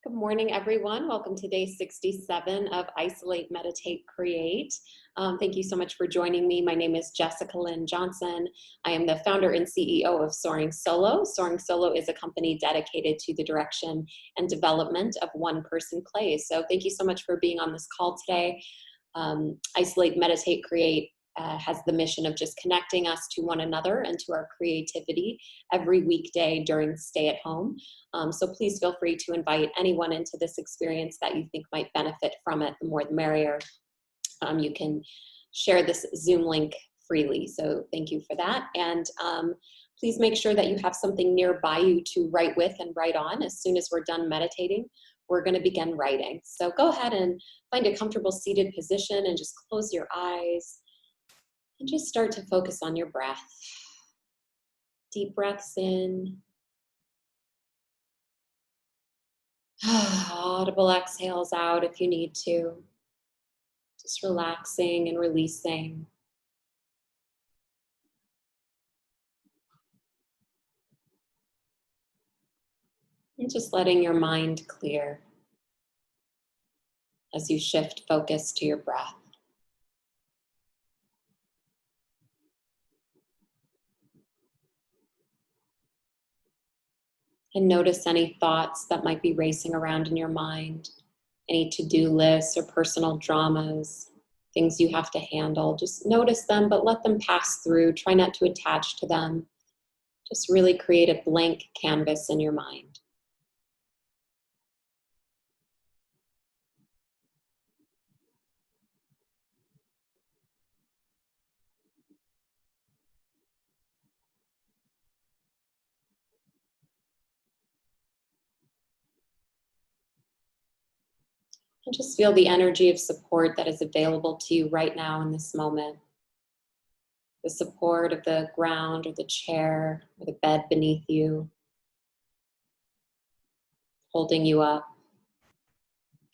Good morning, everyone. Welcome to day 67 of Isolate, Meditate, Create. Thank you so much for joining me. My name is Jessica Lynn Johnson. I am the founder and CEO of Soaring Solo. Soaring Solo is a company dedicated to the direction and development of one-person plays. So thank you so much for being on this call today. Isolate, Meditate, Create has the mission of just connecting us to one another and to our creativity every weekday during stay at home. So please feel free to invite anyone into this experience that you think might benefit from it. The more the merrier. You can share this Zoom link freely. So thank you for that. And please make sure that you have something nearby you to write with and write on. As soon as we're done meditating, we're going to begin writing. So go ahead and find a comfortable seated position and just close your eyes and just start to focus on your breath. Deep breaths in. Audible exhales out if you need to. Just relaxing and releasing. And just letting your mind clear as you shift focus to your breath. And notice any thoughts that might be racing around in your mind, any to-do lists or personal dramas, things you have to handle. Just notice them, but let them pass through. Try not to attach to them. Just really create a blank canvas in your mind. And just feel the energy of support that is available to you right now in this moment. The support of the ground or the chair or the bed beneath you, holding you up.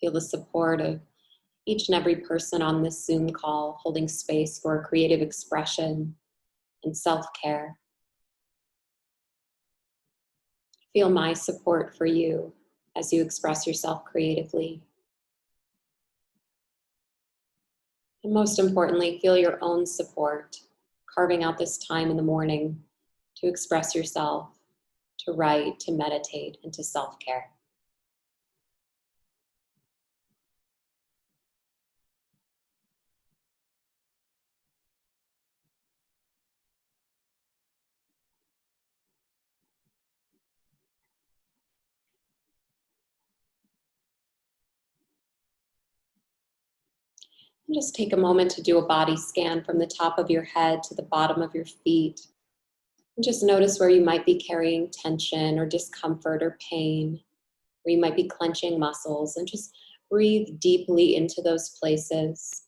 Feel the support of each and every person on this Zoom call, holding space for creative expression and self-care. Feel my support for you as you express yourself creatively. And most importantly, feel your own support, carving out this time in the morning to express yourself, to write, to meditate, and to self-care. And just take a moment to do a body scan from the top of your head to the bottom of your feet. And just notice where you might be carrying tension or discomfort or pain, where you might be clenching muscles, and just breathe deeply into those places.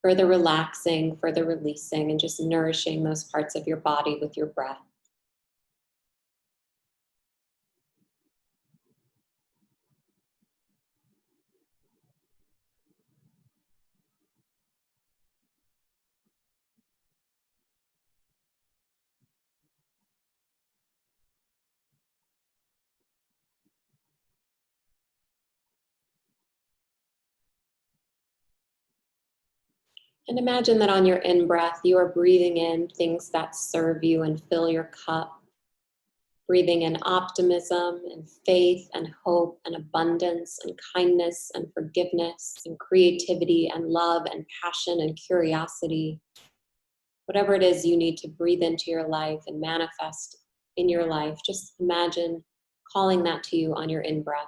Further relaxing, further releasing, and just nourishing those parts of your body with your breath. And imagine that on your in-breath, you are breathing in things that serve you and fill your cup. Breathing in optimism and faith and hope and abundance and kindness and forgiveness and creativity and love and passion and curiosity. Whatever it is you need to breathe into your life and manifest in your life, just imagine calling that to you on your in-breath.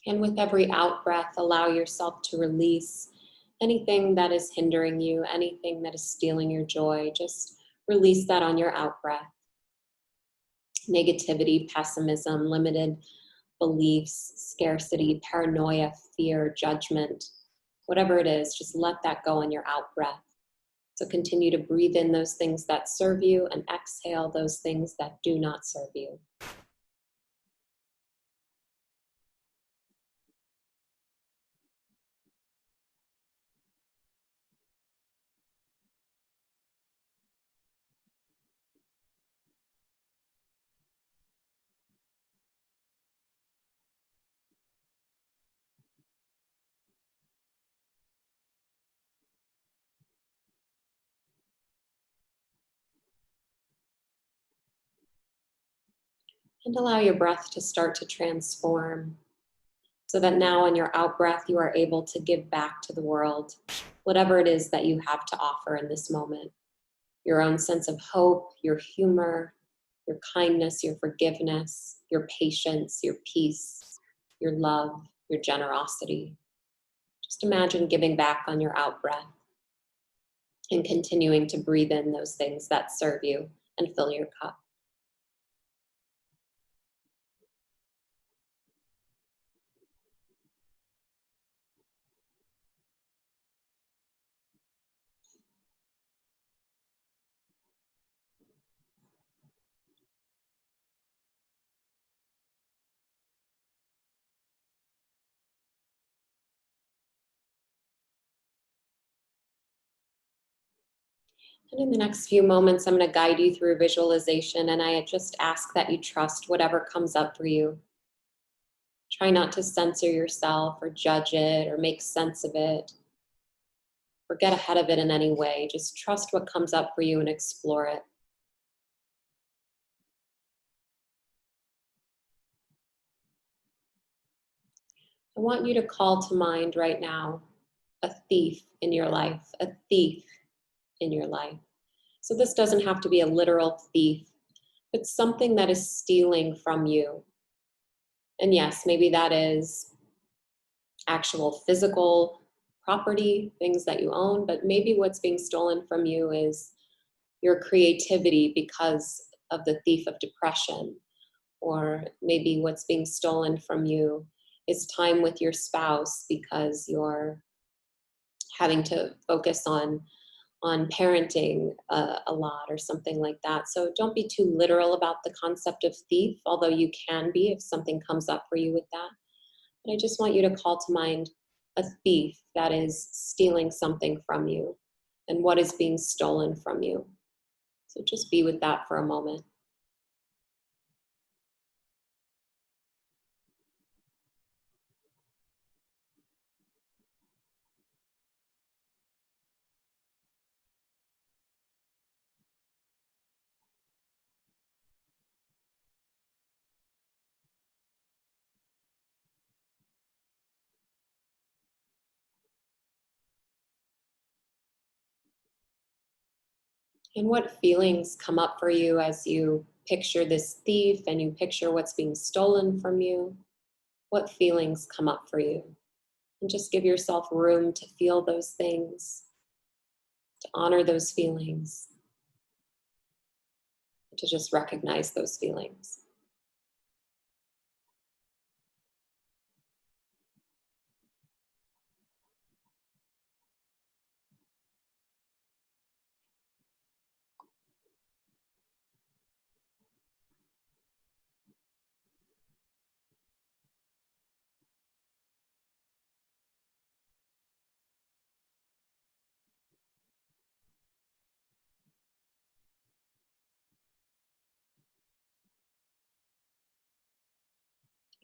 And with every out-breath, allow yourself to release anything that is hindering you, anything that is stealing your joy. Just release that on your out-breath. Negativity, pessimism, limited beliefs, scarcity, paranoia, fear, judgment, whatever it is, just let that go on your out-breath. So continue to breathe in those things that serve you and exhale those things that do not serve you. And allow your breath to start to transform so that now on your out breath, you are able to give back to the world whatever it is that you have to offer in this moment. Your own sense of hope, your humor, your kindness, your forgiveness, your patience, your peace, your love, your generosity. Just imagine giving back on your out breath and continuing to breathe in those things that serve you and fill your cup. And in the next few moments, I'm going to guide you through visualization, and I just ask that you trust whatever comes up for you. Try not to censor yourself or judge it or make sense of it or get ahead of it in any way. Just trust what comes up for you and explore it. I want you to call to mind right now a thief in your life, a thief in your life. So this doesn't have to be a literal thief, but something that is stealing from you. And yes, maybe that is actual physical property, things that you own, but maybe what's being stolen from you is your creativity because of the thief of depression. Or maybe what's being stolen from you is time with your spouse because you're having to focus on parenting a lot or something like that. So don't be too literal about the concept of thief, although you can be if something comes up for you with that. But I just want you to call to mind a thief that is stealing something from you and what is being stolen from you. So just be with that for a moment. And what feelings come up for you as you picture this thief and you picture what's being stolen from you? What feelings come up for you? And just give yourself room to feel those things, to honor those feelings, to just recognize those feelings.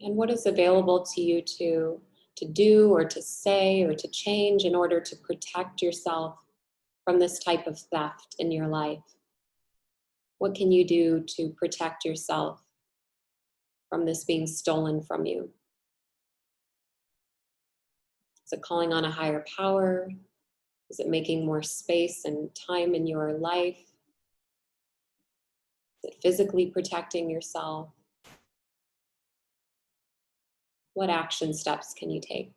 And what is available to you to do or to say or to change in order to protect yourself from this type of theft in your life? What can you do to protect yourself from this being stolen from you? Is it calling on a higher power? Is it making more space and time in your life? Is it physically protecting yourself? What action steps can you take?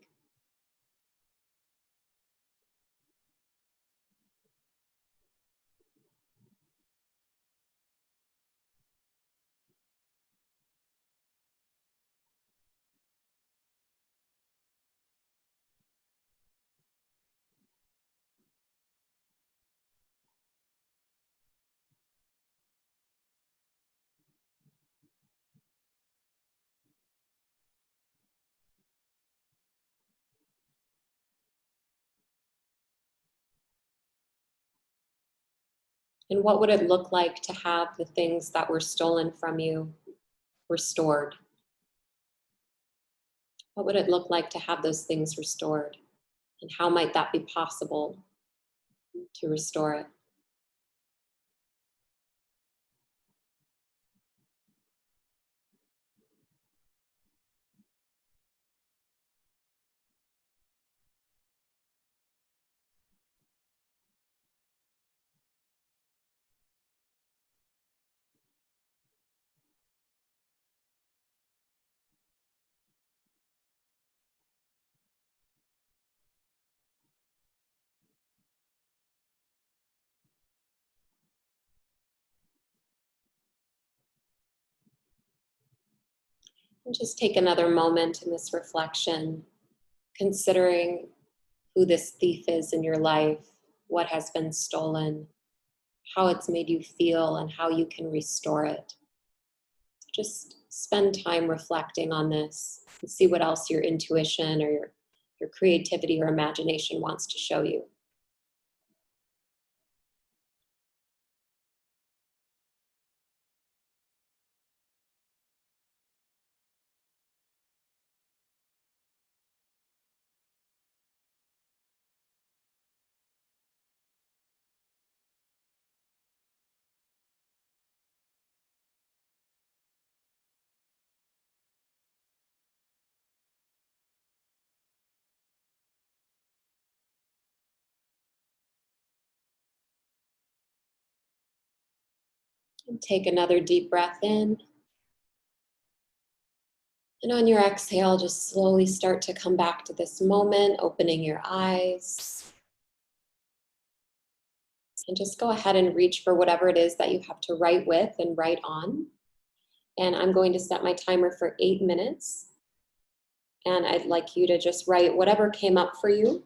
And what would it look like to have the things that were stolen from you restored? What would it look like to have those things restored? And how might that be possible to restore it? And just take another moment in this reflection, considering who this thief is in your life, what has been stolen, how it's made you feel, and how you can restore it. Just spend time reflecting on this and see what else your intuition or your creativity or imagination wants to show you. And take another deep breath in. And on your exhale, just slowly start to come back to this moment, opening your eyes. And just go ahead and reach for whatever it is that you have to write with and write on. And I'm going to set my timer for 8 minutes. And I'd like you to just write whatever came up for you.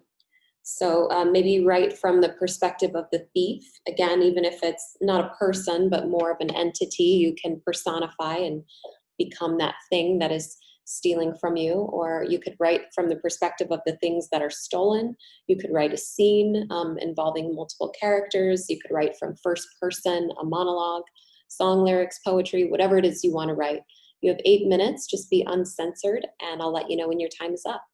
So maybe write from the perspective of the thief. Again, even if it's not a person, but more of an entity, you can personify and become that thing that is stealing from you. Or you could write from the perspective of the things that are stolen. You could write a scene involving multiple characters. You could write from first person, a monologue, song lyrics, poetry, whatever it is you want to write. You have 8 minutes, just be uncensored, and I'll let you know when your time is up.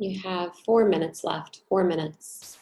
You have 4 minutes left, 4 minutes.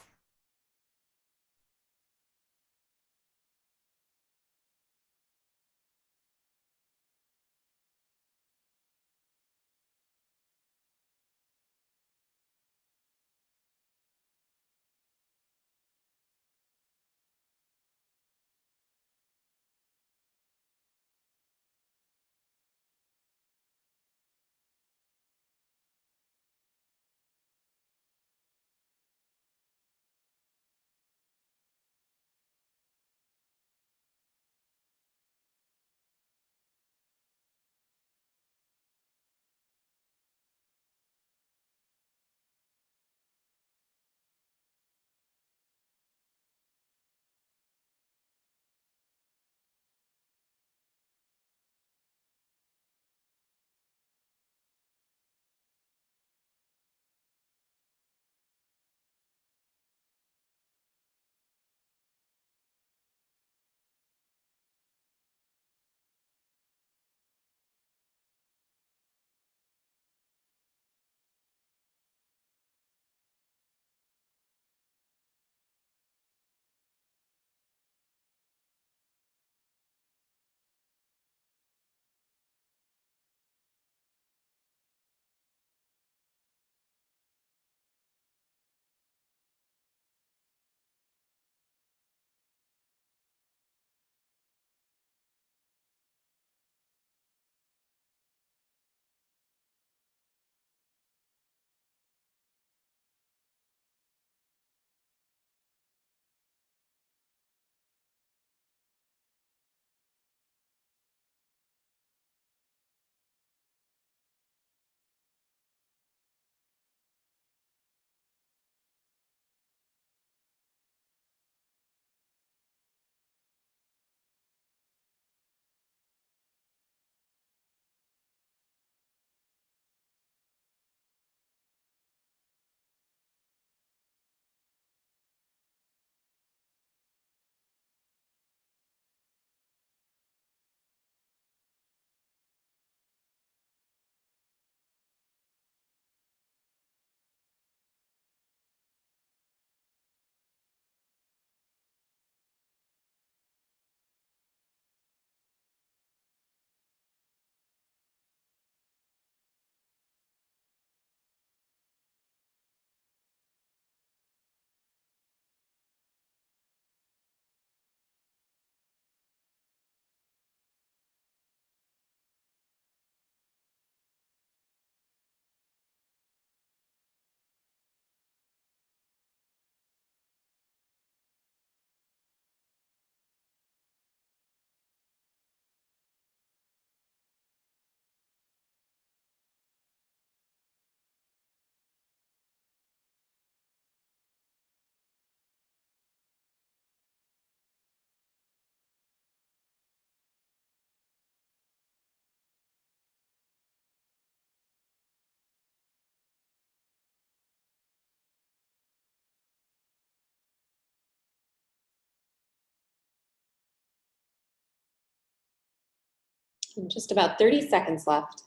And just about 30 seconds left.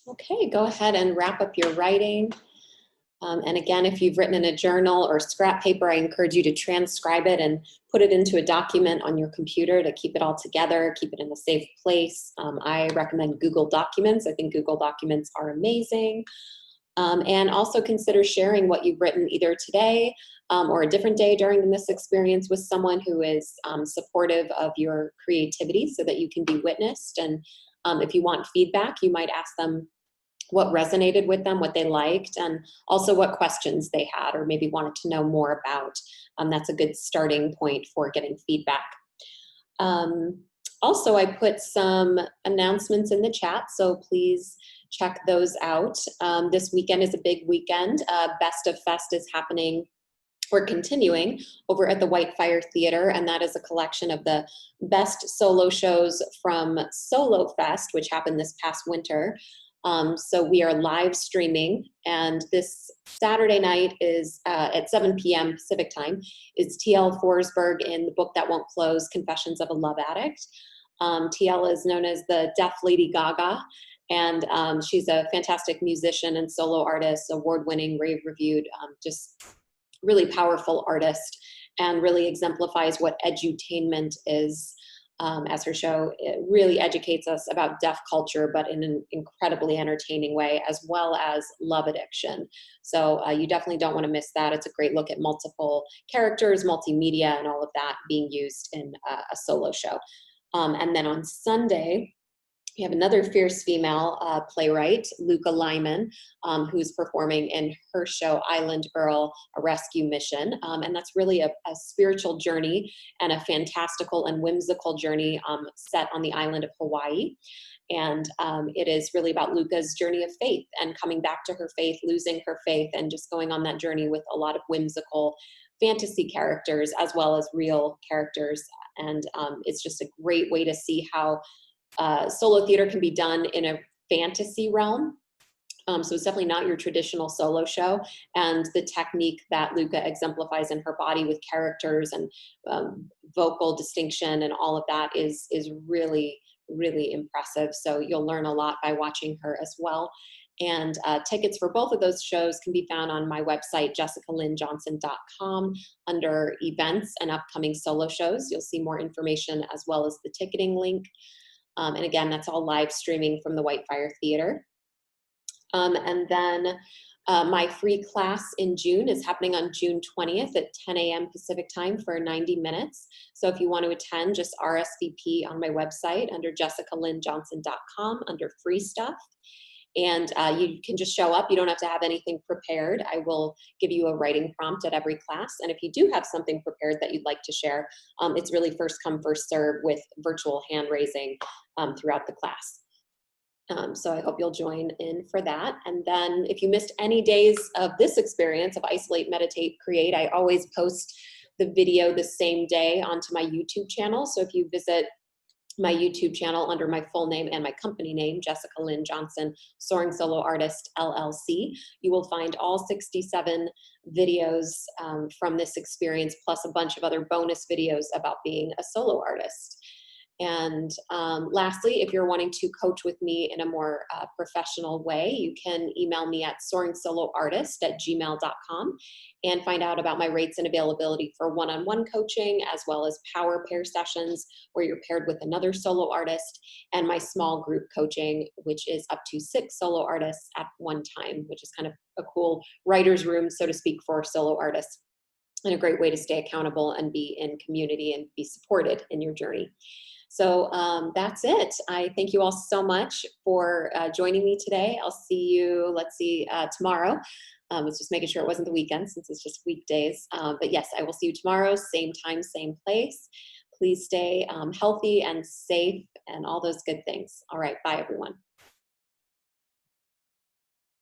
Okay, go ahead and wrap up your writing. And again, if you've written in a journal or scrap paper, I encourage you to transcribe it and put it into a document on your computer to keep it all together, keep it in a safe place. I recommend Google Documents. I think Google Documents are amazing. And also consider sharing what you've written either today or a different day during this experience with someone who is supportive of your creativity so that you can be witnessed. And if you want feedback, you might ask them what resonated with them, what they liked, and also what questions they had or maybe wanted to know more about. That's a good starting point for getting feedback. Also, I put some announcements in the chat, so please check those out. This weekend is a big weekend. Best of Fest is happening or continuing over at the Whitefire Theater, and that is a collection of the best solo shows from Solo Fest, which happened this past winter. So we are live streaming, and this Saturday night is at 7 p.m. Pacific time is T.L. Forsberg in The Book That Won't Close, Confessions of a Love Addict. T.L. is known as the Deaf Lady Gaga, and she's a fantastic musician and solo artist, award-winning, rave-reviewed, just really powerful artist, and really exemplifies what edutainment is. As her show, it really educates us about deaf culture, but in an incredibly entertaining way, as well as love addiction. So you definitely don't want to miss that. It's a great look at multiple characters, multimedia, and all of that being used in a solo show. And then on Sunday, we have another fierce female playwright, Luca Lyman, who's performing in her show, Island Girl, A Rescue Mission. And that's really a spiritual journey and a fantastical and whimsical journey set on the island of Hawaii. And it is really about Luca's journey of faith and coming back to her faith, losing her faith, and just going on that journey with a lot of whimsical fantasy characters as well as real characters. And it's just a great way to see how solo theater can be done in a fantasy realm. So it's definitely not your traditional solo show. And the technique that Luca exemplifies in her body with characters and vocal distinction and all of that is really, really impressive. So you'll learn a lot by watching her as well. And tickets for both of those shows can be found on my website, jessicalynjohnson.com, under events and upcoming solo shows. You'll see more information as well as the ticketing link. And again, that's all live streaming from the Whitefire Theater. And then my free class in June is happening on June 20th at 10 a.m. Pacific time for 90 minutes. So if you want to attend, just RSVP on my website under jessicalynjohnson.com under free stuff. And you can just show up. You don't have to have anything prepared. I will give you a writing prompt at every class. And if you do have something prepared that you'd like to share, it's really first come, first serve with virtual hand raising throughout the class. So I hope you'll join in for that. And then if you missed any days of this experience of Isolate, Meditate, Create, I always post the video the same day onto my YouTube channel. So if you visit my YouTube channel under my full name and my company name, Jessica Lynn Johnson, Soaring Solo Artist, LLC. You will find all 67 videos from this experience, plus a bunch of other bonus videos about being a solo artist. And lastly, if you're wanting to coach with me in a more professional way, you can email me at soringsoloartist@gmail.com and find out about my rates and availability for one-on-one coaching, as well as power pair sessions where you're paired with another solo artist, and my small group coaching, which is up to 6 solo artists at one time, which is kind of a cool writer's room, so to speak, for solo artists, and a great way to stay accountable and be in community and be supported in your journey. So that's it. I thank you all so much for joining me today. I'll see you, tomorrow. It's just making sure it wasn't the weekend since it's just weekdays. But yes, I will see you tomorrow, same time, same place. Please stay healthy and safe and all those good things. All right, bye everyone.